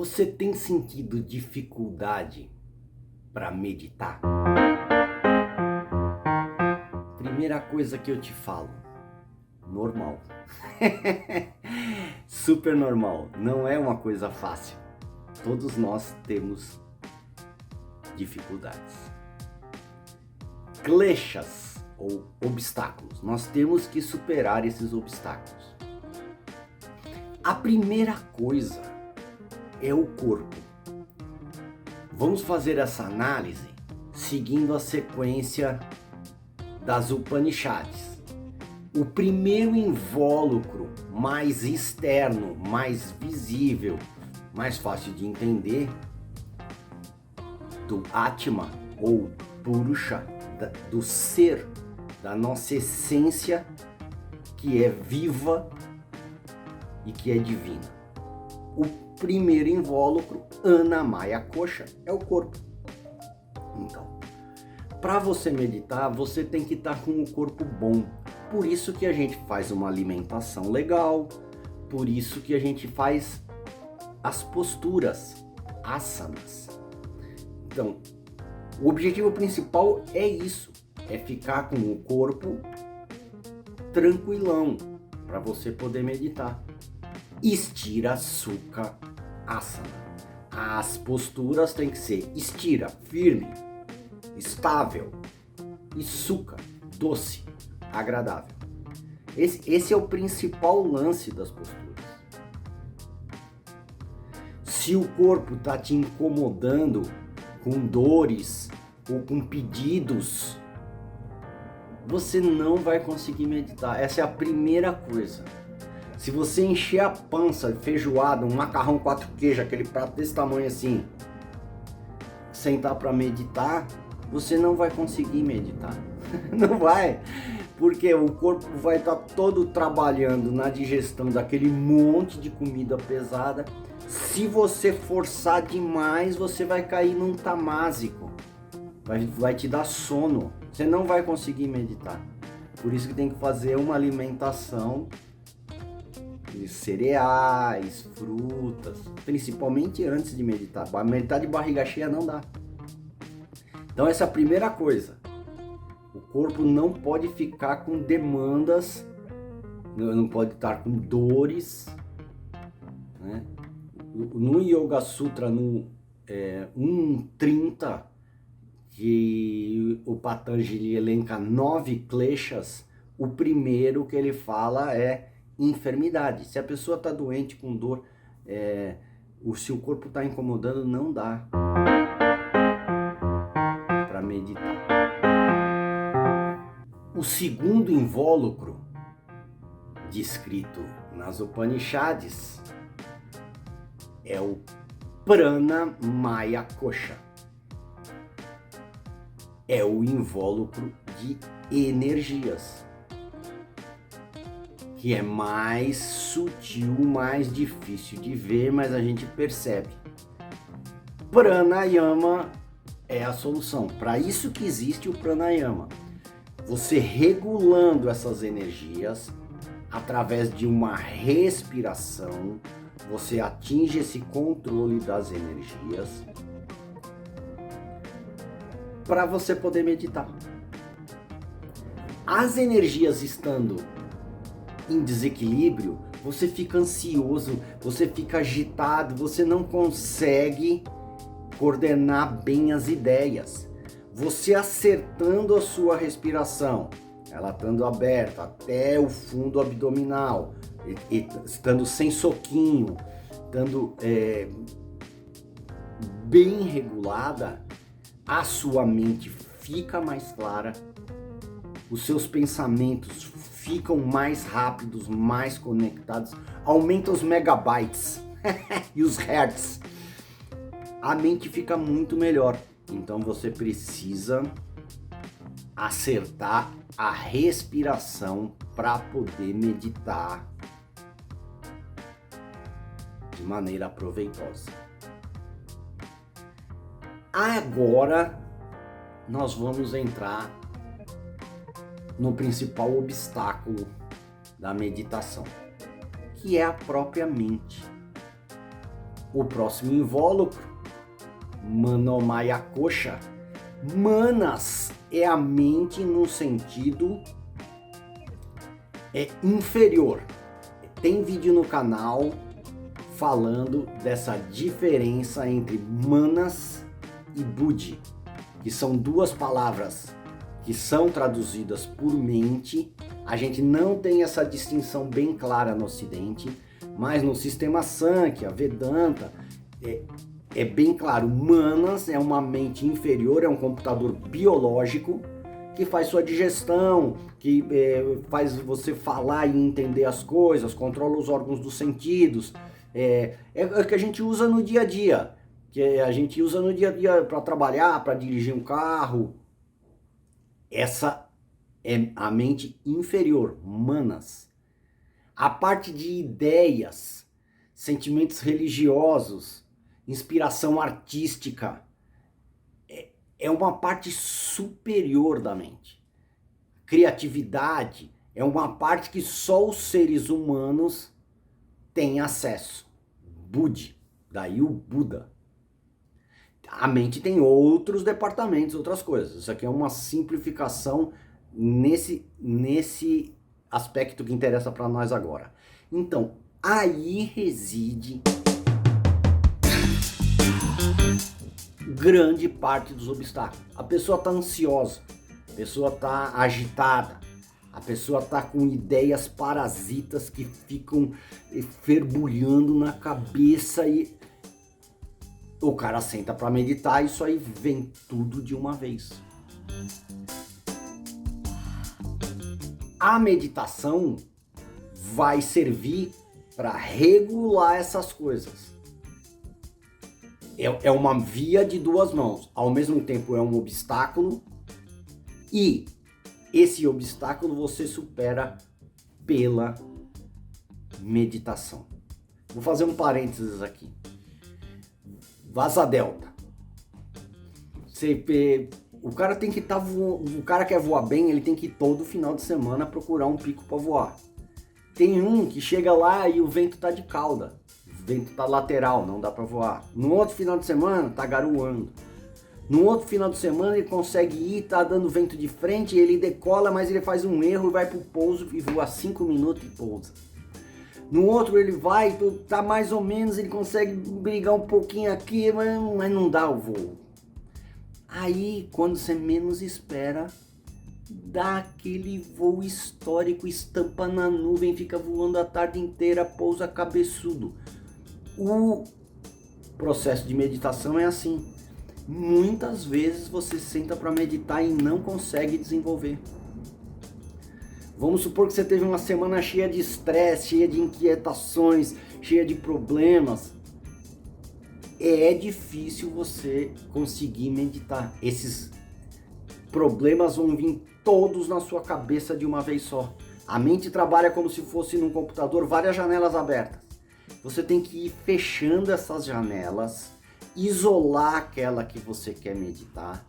Você tem sentido dificuldade para meditar? Primeira coisa que eu te falo, normal. Super normal, não é uma coisa fácil. Todos nós temos dificuldades. Kleshas ou obstáculos. Nós temos que superar esses obstáculos. A primeira coisa é o corpo. Vamos fazer essa análise seguindo a sequência das Upanishads. O primeiro invólucro mais externo, mais visível, mais fácil de entender do Atma ou Purusha, do ser, da nossa essência que é viva e que é divina. O primeiro invólucro, Annamaya Kosha, é o corpo. Então, para você meditar, você tem que estar com o corpo bom. Por isso que a gente faz uma alimentação legal, por isso que a gente faz as posturas, asanas. Então, o objetivo principal é isso, é ficar com o corpo tranquilão, para você poder meditar. Estira Sukha Asana. As posturas têm que ser estira, firme, estável, e Sukha, doce, agradável. Esse é o principal lance das posturas. Se o corpo está te incomodando com dores ou com pedidos, você não vai conseguir meditar. Essa é a primeira coisa. Se você encher a pança de feijoada, um macarrão 4 queijos, aquele prato desse tamanho assim, sentar para meditar, você não vai conseguir meditar. Não vai, porque o corpo vai estar todo trabalhando na digestão daquele monte de comida pesada. Se você forçar demais, você vai cair num tamásico, vai te dar sono, você não vai conseguir meditar. Por isso que tem que fazer uma alimentação de cereais, frutas, principalmente antes de meditar. Meditar de barriga cheia não dá. Então essa é a primeira coisa. O corpo não pode ficar com demandas, não pode estar com dores, né? No Yoga Sutra, no 1.30, que o Patanjali elenca 9 kleshas, o primeiro que ele fala é enfermidade. Se a pessoa está doente com dor, se o corpo está incomodando, não dá para meditar. O segundo invólucro descrito nas Upanishads é o Pranamaya Kosha. É o invólucro de energias, que é mais sutil, mais difícil de ver, mas a gente percebe. Pranayama é a solução. Para isso que existe o pranayama. Você regulando essas energias através de uma respiração, você atinge esse controle das energias para você poder meditar. As energias estando em desequilíbrio, você fica ansioso, você fica agitado, você não consegue coordenar bem as ideias. Você acertando a sua respiração, ela estando aberta até o fundo abdominal, estando sem soquinho, estando bem regulada, a sua mente fica mais clara, os seus pensamentos ficam mais rápidos, mais conectados, aumenta os megabytes e os hertz. A mente fica muito melhor. Então você precisa acertar a respiração para poder meditar de maneira proveitosa. Agora nós vamos entrar no principal obstáculo da meditação, que é a própria mente. O próximo invólucro, Manomaya Kosha. Manas é a mente no sentido inferior. Tem vídeo no canal falando dessa diferença entre manas e buddhi, que são duas palavras que são traduzidas por mente. A gente não tem essa distinção bem clara no Ocidente, mas no sistema Sankhya, Vedanta, é bem claro. Manas é uma mente inferior, é um computador biológico que faz sua digestão, que faz você falar e entender as coisas, controla os órgãos dos sentidos. É o que a gente usa no dia a dia, para trabalhar, para dirigir um carro. Essa é a mente inferior, manas. A parte de ideias, sentimentos religiosos, inspiração artística, é uma parte superior da mente. Criatividade é uma parte que só os seres humanos têm acesso. Buddhi, daí o Buda. A mente tem outros departamentos, outras coisas. Isso aqui é uma simplificação nesse aspecto que interessa para nós agora. Então, aí reside grande parte dos obstáculos. A pessoa está ansiosa, a pessoa está agitada, a pessoa está com ideias parasitas que ficam fervulhando na cabeça e o cara senta para meditar e isso aí vem tudo de uma vez. A meditação vai servir para regular essas coisas. É uma via de duas mãos. Ao mesmo tempo é um obstáculo e esse obstáculo você supera pela meditação. Vou fazer um parênteses aqui. Vasa Delta. O cara tem que estar voando. O cara quer voar bem, ele tem que ir todo final de semana procurar um pico para voar. Tem um que chega lá e o vento tá de cauda. O vento tá lateral, não dá para voar. No outro final de semana tá garoando. No outro final de semana ele consegue ir, tá dando vento de frente, ele decola, mas ele faz um erro e vai pro pouso e voa 5 minutos e pousa. No outro ele vai, tá mais ou menos, ele consegue brigar um pouquinho aqui, mas não dá o voo. Aí, quando você menos espera, dá aquele voo histórico, estampa na nuvem, fica voando a tarde inteira, pousa cabeçudo. O processo de meditação é assim. Muitas vezes você senta para meditar e não consegue desenvolver. Vamos supor que você teve uma semana cheia de estresse, cheia de inquietações, cheia de problemas. É difícil você conseguir meditar. Esses problemas vão vir todos na sua cabeça de uma vez só. A mente trabalha como se fosse num computador, várias janelas abertas. Você tem que ir fechando essas janelas, isolar aquela que você quer meditar.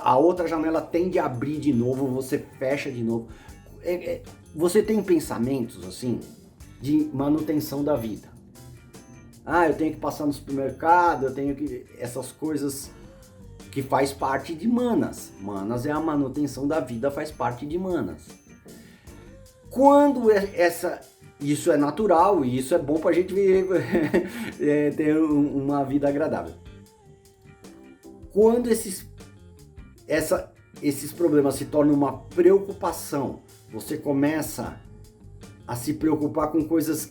A outra janela tende a abrir de novo, você fecha de novo. Você tem pensamentos assim de manutenção da vida. Eu tenho que passar no supermercado, eu tenho que... Essas coisas que faz parte de manas. Manas é a manutenção da vida, faz parte de manas. Quando isso é natural e isso é bom pra gente ter uma vida agradável. Quando esses problemas se tornam uma preocupação, você começa a se preocupar com coisas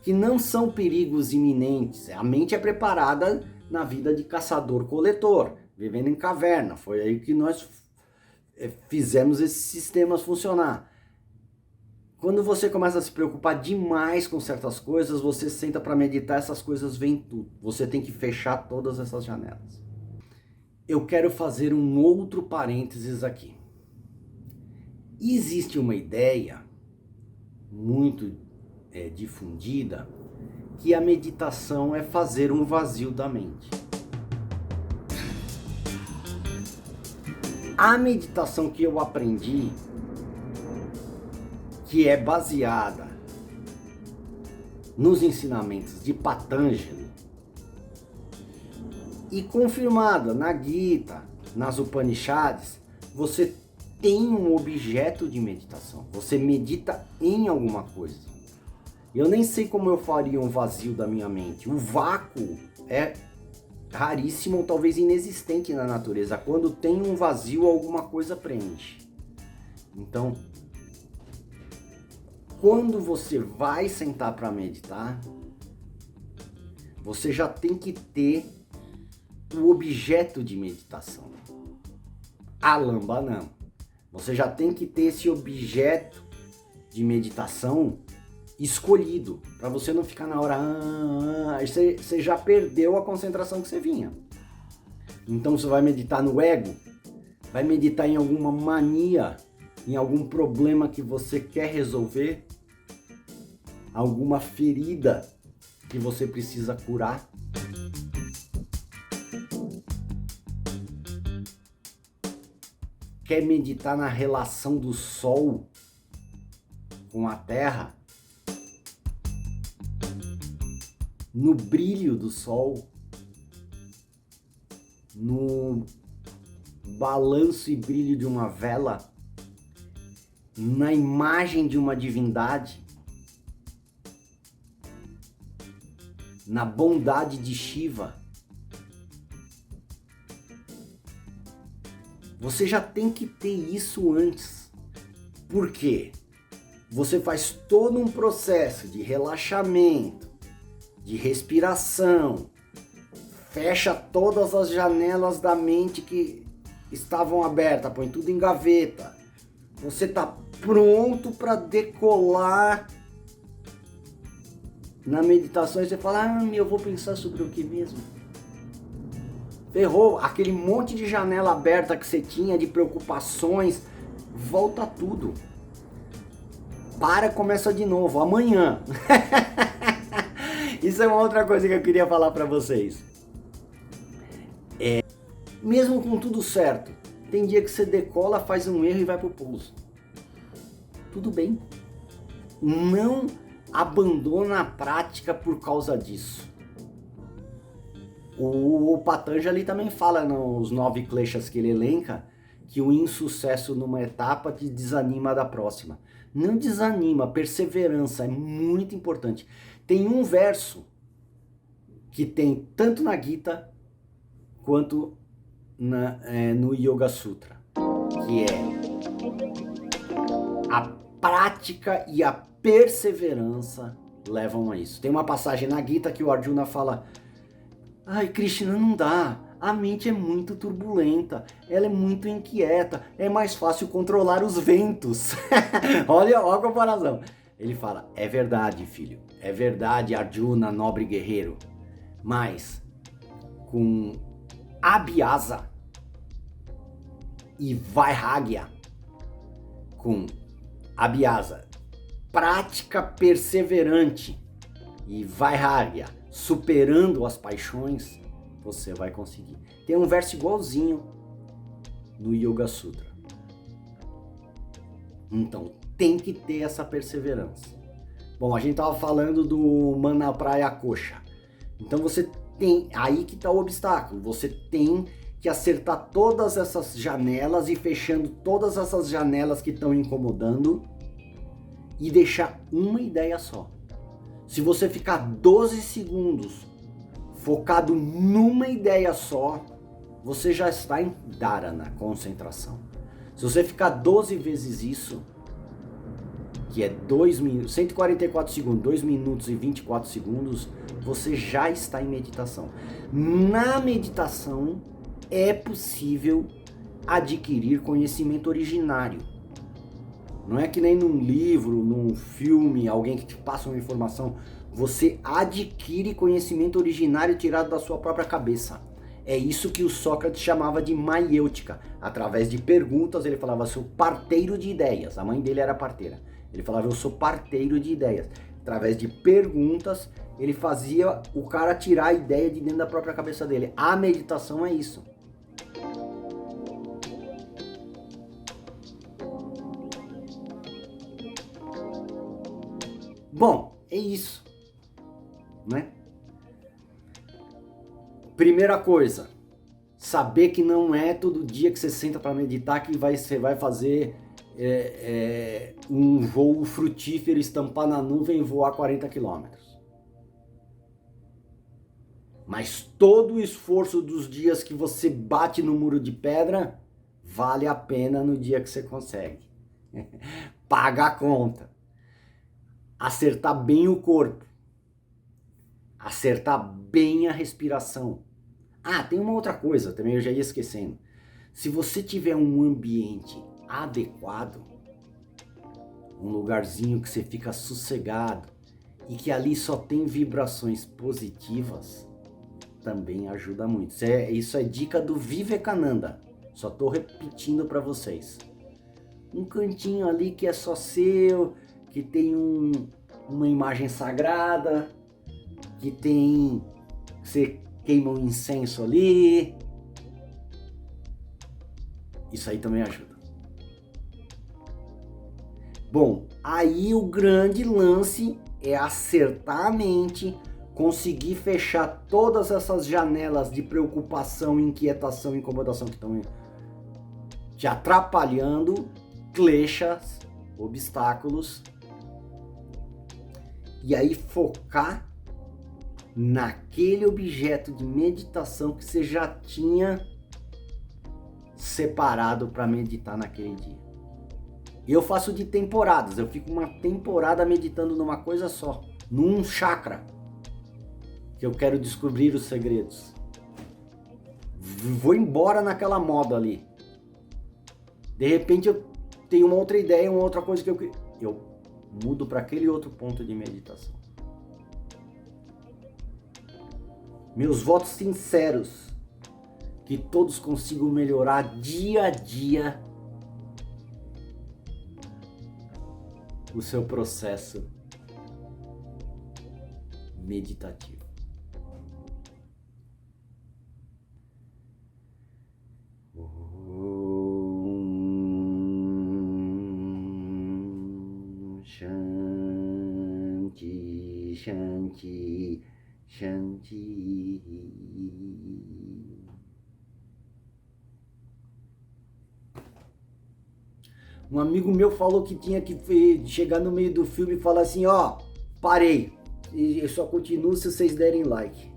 que não são perigos iminentes. A mente é preparada na vida de caçador-coletor, vivendo em caverna. Foi aí que nós fizemos esses sistemas funcionar. Quando você começa a se preocupar demais com certas coisas, você senta para meditar, essas coisas vêm tudo. Você tem que fechar todas essas janelas. Eu quero fazer um outro parênteses aqui. Existe uma ideia muito difundida que a meditação é fazer um vazio da mente. A meditação que eu aprendi, que é baseada nos ensinamentos de Patanjali e confirmada na Gita, nas Upanishads, você tem um objeto de meditação. Você medita em alguma coisa. Eu nem sei como eu faria um vazio da minha mente. O vácuo é raríssimo ou talvez inexistente na natureza. Quando tem um vazio, alguma coisa preenche. Então, quando você vai sentar para meditar, você já tem que ter o objeto de meditação. Alambanam. Você já tem que ter esse objeto de meditação escolhido, para você não ficar na hora, você já perdeu a concentração que você vinha. Então você vai meditar no ego, vai meditar em alguma mania, em algum problema que você quer resolver, alguma ferida que você precisa curar. Quer meditar na relação do Sol com a Terra? No brilho do Sol? No balanço e brilho de uma vela? Na imagem de uma divindade? Na bondade de Shiva? Você já tem que ter isso antes. Por quê? Você faz todo um processo de relaxamento, de respiração, fecha todas as janelas da mente que estavam abertas, põe tudo em gaveta. Você está pronto para decolar na meditação e você fala, eu vou pensar sobre o que mesmo? Ferrou, aquele monte de janela aberta que você tinha, de preocupações, volta tudo. Para, começa de novo, amanhã. Isso é uma outra coisa que eu queria falar para vocês. Mesmo com tudo certo, tem dia que você decola, faz um erro e vai pro pouso. Tudo bem. Não abandona a prática por causa disso. O Patanjali também fala nos 9 kleshas que ele elenca que o insucesso numa etapa te desanima da próxima. Não desanima, perseverança é muito importante. Tem um verso que tem tanto na Gita quanto no Yoga Sutra, que é a prática e a perseverança levam a isso. Tem uma passagem na Gita que o Arjuna fala: ai, Krishna, não dá. A mente é muito turbulenta, ela é muito inquieta, é mais fácil controlar os ventos. olha a comparação. Ele fala, é verdade, filho, é verdade, Arjuna, nobre guerreiro, mas com Abhyasa e Vairagya, com Abhyasa, prática perseverante, e Vairagya, superando as paixões, você vai conseguir. Tem um verso igualzinho no Yoga Sutra. Então, tem que ter essa perseverança. Bom, a gente estava falando do Manapraya Kosha. Então você tem, aí que está o obstáculo. Você tem que acertar todas essas janelas e fechando todas essas janelas que estão incomodando e deixar uma ideia só. Se você ficar 12 segundos focado numa ideia só, você já está em dharana, concentração. Se você ficar 12 vezes isso, que é 2 minutos, 144 segundos, 2 minutos e 24 segundos, você já está em meditação. Na meditação é possível adquirir conhecimento originário. Não é que nem num livro, num filme, alguém que te passa uma informação. Você adquire conhecimento originário tirado da sua própria cabeça. É isso que o Sócrates chamava de maiêutica. Através de perguntas, ele falava, sou parteiro de ideias. A mãe dele era parteira. Ele falava, eu sou parteiro de ideias. Através de perguntas, ele fazia o cara tirar a ideia de dentro da própria cabeça dele. A meditação é isso. Bom, é isso. né? Primeira coisa, saber que não é todo dia que você senta para meditar que você vai fazer um voo frutífero, estampar na nuvem e voar 40 quilômetros. Mas todo o esforço dos dias que você bate no muro de pedra vale a pena no dia que você consegue. Paga a conta. Acertar bem o corpo. Acertar bem a respiração. Ah, tem uma outra coisa também, eu já ia esquecendo. Se você tiver um ambiente adequado, um lugarzinho que você fica sossegado e que ali só tem vibrações positivas, também ajuda muito. Isso é dica do Vivekananda. Só estou repetindo para vocês. Um cantinho ali que é só seu, que tem uma imagem sagrada, que tem... Você queima um incenso ali. Isso aí também ajuda. Bom, aí o grande lance é acertar a mente, conseguir fechar todas essas janelas de preocupação, inquietação, incomodação que estão te atrapalhando, kleshas, obstáculos, e aí focar naquele objeto de meditação que você já tinha separado para meditar naquele dia. E eu faço de temporadas, eu fico uma temporada meditando numa coisa só, num chakra, que eu quero descobrir os segredos. Vou embora naquela moda ali. De repente eu tenho uma outra ideia, uma outra coisa que eu mudo para aquele outro ponto de meditação. Meus votos sinceros, que todos consigam melhorar dia a dia o seu processo meditativo. Shanti, Shanti, Shanti. Um amigo meu falou que tinha que chegar no meio do filme e falar assim, ó, parei. E eu só continuo se vocês derem like.